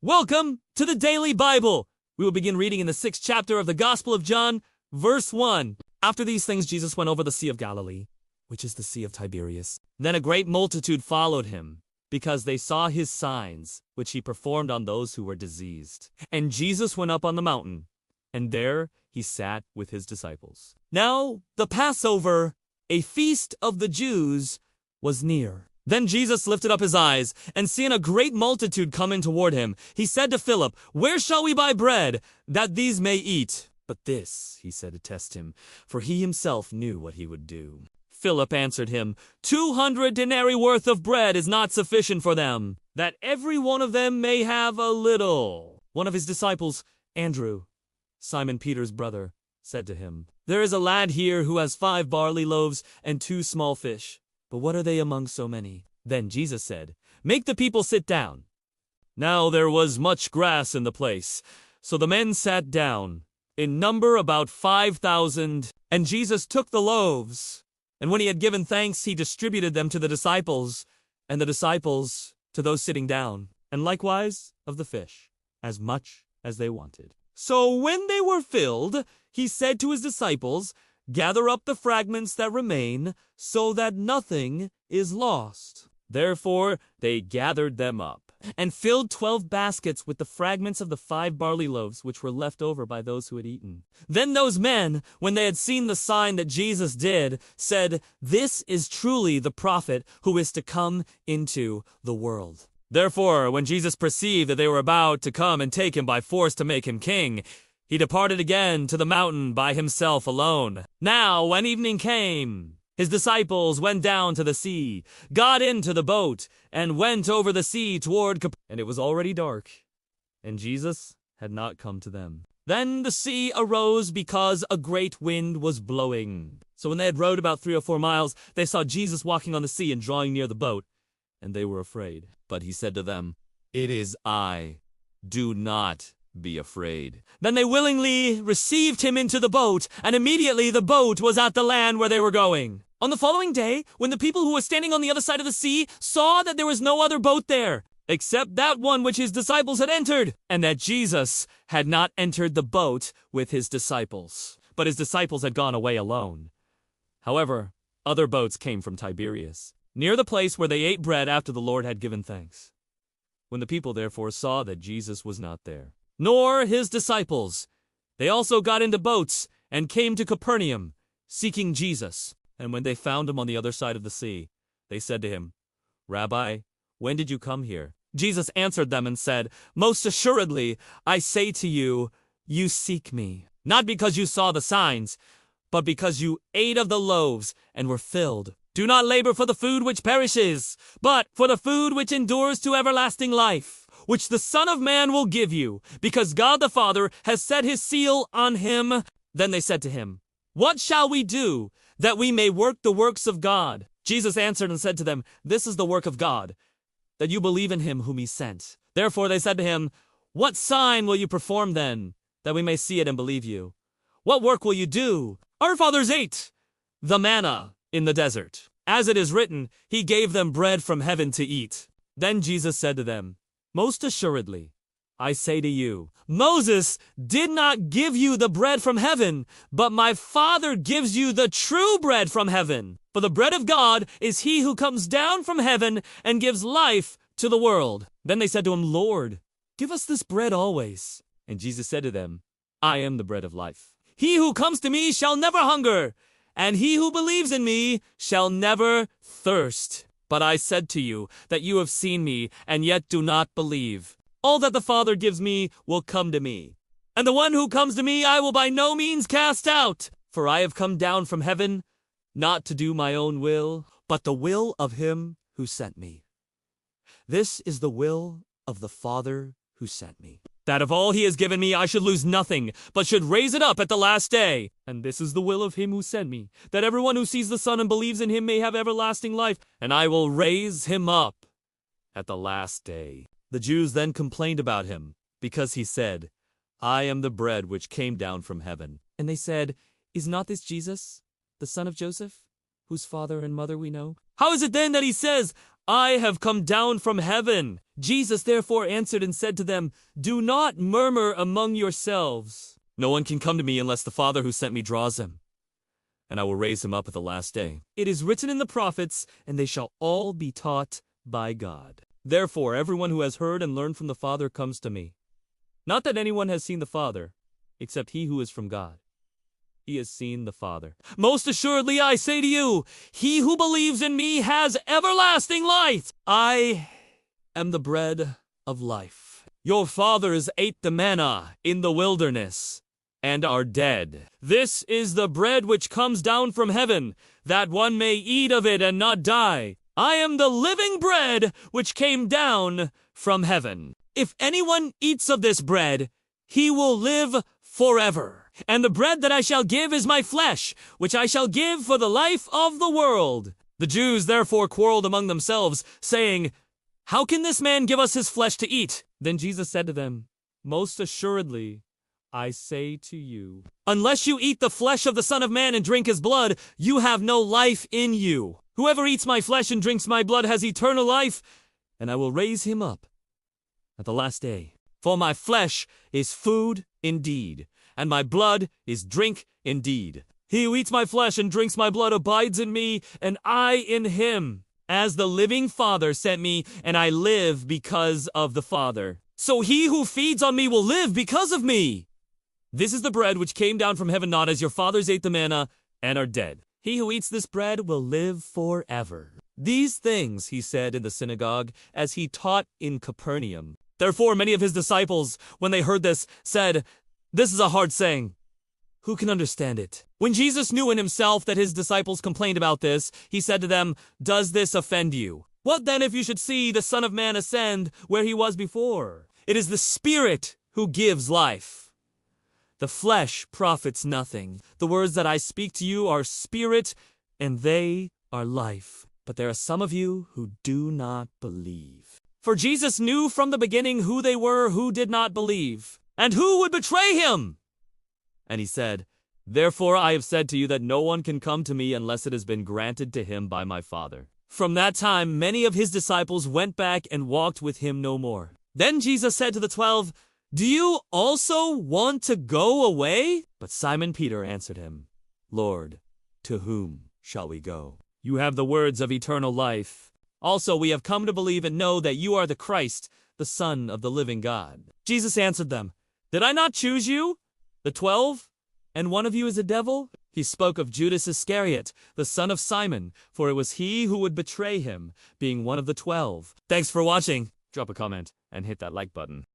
Welcome to the Daily Bible. We will begin reading in the 6th chapter of the Gospel of John, verse 1. After these things, Jesus went over the Sea of Galilee, which is the Sea of Tiberias. Then a great multitude followed him, because they saw his signs, which he performed on those who were diseased. And Jesus went up on the mountain, and there he sat with his disciples. Now the Passover, a feast of the Jews, was near. Then Jesus lifted up his eyes, and seeing a great multitude coming toward him, he said to Philip, "Where shall we buy bread, that these may eat?" But this he said to test him, for he himself knew what he would do. Philip answered him, 200 denarii worth of bread is not sufficient for them, that every one of them may have a little. One of his disciples, Andrew, Simon Peter's brother, said to him, "There is a lad here who has 5 barley loaves and 2 small fish. But what are they among so many?" Then Jesus said, "Make the people sit down." Now there was much grass in the place, so the men sat down, in number about 5,000. And Jesus took the loaves, and when he had given thanks, he distributed them to the disciples, and the disciples to those sitting down, and likewise of the fish, as much as they wanted. So when they were filled, he said to his disciples, "Gather up the fragments that remain, so that nothing is lost." Therefore they gathered them up, and filled 12 baskets with the fragments of the 5 barley loaves which were left over by those who had eaten. Then those men, when they had seen the sign that Jesus did, said, "This is truly the prophet who is to come into the world." Therefore, when Jesus perceived that they were about to come and take him by force to make him king, he departed again to the mountain by himself alone. Now, when evening came, his disciples went down to the sea, got into the boat, and went over the sea toward Capernaum. And it was already dark, and Jesus had not come to them. Then the sea arose because a great wind was blowing. So when they had rowed about 3 or 4 miles, they saw Jesus walking on the sea and drawing near the boat, and they were afraid. But he said to them, "It is I. Do not be afraid." Then they willingly received him into the boat, and immediately the boat was at the land where they were going. On the following day, when the people who were standing on the other side of the sea saw that there was no other boat there, except that one which his disciples had entered, and that Jesus had not entered the boat with his disciples, but his disciples had gone away alone. However, other boats came from Tiberias, near the place where they ate bread after the Lord had given thanks. When the people therefore saw that Jesus was not there, nor his disciples, they also got into boats and came to Capernaum, seeking Jesus. And when they found him on the other side of the sea, they said to him, "Rabbi, when did you come here?" Jesus answered them and said, "Most assuredly, I say to you, you seek me, not because you saw the signs, but because you ate of the loaves and were filled. Do not labor for the food which perishes, but for the food which endures to everlasting life, which the Son of Man will give you, because God the Father has set his seal on him." Then they said to him, "What shall we do that we may work the works of God?" Jesus answered and said to them, "This is the work of God, that you believe in him whom he sent." Therefore they said to him, "What sign will you perform then, that we may see it and believe you? What work will you do? Our fathers ate the manna in the desert. As it is written, he gave them bread from heaven to eat." Then Jesus said to them, "Most assuredly, I say to you, Moses did not give you the bread from heaven, but my Father gives you the true bread from heaven. For the bread of God is he who comes down from heaven and gives life to the world." Then they said to him, "Lord, give us this bread always." And Jesus said to them, "I am the bread of life. He who comes to me shall never hunger, and he who believes in me shall never thirst. But I said to you that you have seen me, and yet do not believe. All that the Father gives me will come to me, and the one who comes to me I will by no means cast out. For I have come down from heaven, not to do my own will, but the will of him who sent me. This is the will of the Father who sent me, that of all he has given me I should lose nothing, but should raise it up at the last day. And this is the will of him who sent me, that everyone who sees the Son and believes in him may have everlasting life, and I will raise him up at the last day." The Jews then complained about him, because he said, "I am the bread which came down from heaven." And they said, "Is not this Jesus, the son of Joseph, whose father and mother we know? How is it then that he says, I have come down from heaven. Jesus therefore answered and said to them, Do not murmur among yourselves. No one can come to me unless the Father who sent me draws him, and I will raise him up at the last day. It is written in the prophets, and they shall all be taught by God. Therefore, everyone who has heard and learned from the Father comes to me. Not that anyone has seen the Father, except he who is from God. He has seen the Father. Most assuredly, I say to you, he who believes in me has everlasting life. I am the bread of life. Your fathers ate the manna in the wilderness and are dead. This is the bread which comes down from heaven, that one may eat of it and not die. I am the living bread which came down from heaven. If anyone eats of this bread, he will live forever. And the bread that I shall give is my flesh, which I shall give for the life of the world. The Jews therefore quarreled among themselves, saying, How can this man give us his flesh to eat? Then Jesus said to them, Most assuredly, I say to you, unless you eat the flesh of the Son of Man and drink his blood, you have no life in you. Whoever eats my flesh and drinks my blood has eternal life, and I will raise him up at the last day. For my flesh is food indeed, and my blood is drink indeed. He who eats my flesh and drinks my blood abides in me, and I in him. As the living Father sent me, and I live because of the Father. So he who feeds on me will live because of me. This is the bread which came down from heaven, not as your fathers ate the manna and are dead. He who eats this bread will live forever. These things he said in the synagogue, as he taught in Capernaum. Therefore many of his disciples, when they heard this, said, This is a hard saying. Who can understand it? When Jesus knew in himself that his disciples complained about this, he said to them, Does this offend you? What then if you should see the Son of Man ascend where he was before? It is the Spirit who gives life. The flesh profits nothing. The words that I speak to you are spirit, and they are life. But there are some of you who do not believe. For Jesus knew from the beginning who they were who did not believe, and who would betray him. And he said, Therefore I have said to you that no one can come to me unless it has been granted to him by my Father. From that time many of his disciples went back and walked with him no more. Then Jesus said to the 12, Do you also want to go away? But Simon Peter answered him, Lord, to whom shall we go? You have the words of eternal life. Also, we have come to believe and know that you are the Christ, the Son of the living God. Jesus answered them, Did I not choose you, the 12, and one of you is a devil? He spoke of Judas Iscariot, the son of Simon, for it was he who would betray him, being one of the 12. Thanks for watching. Drop a comment and hit that like button.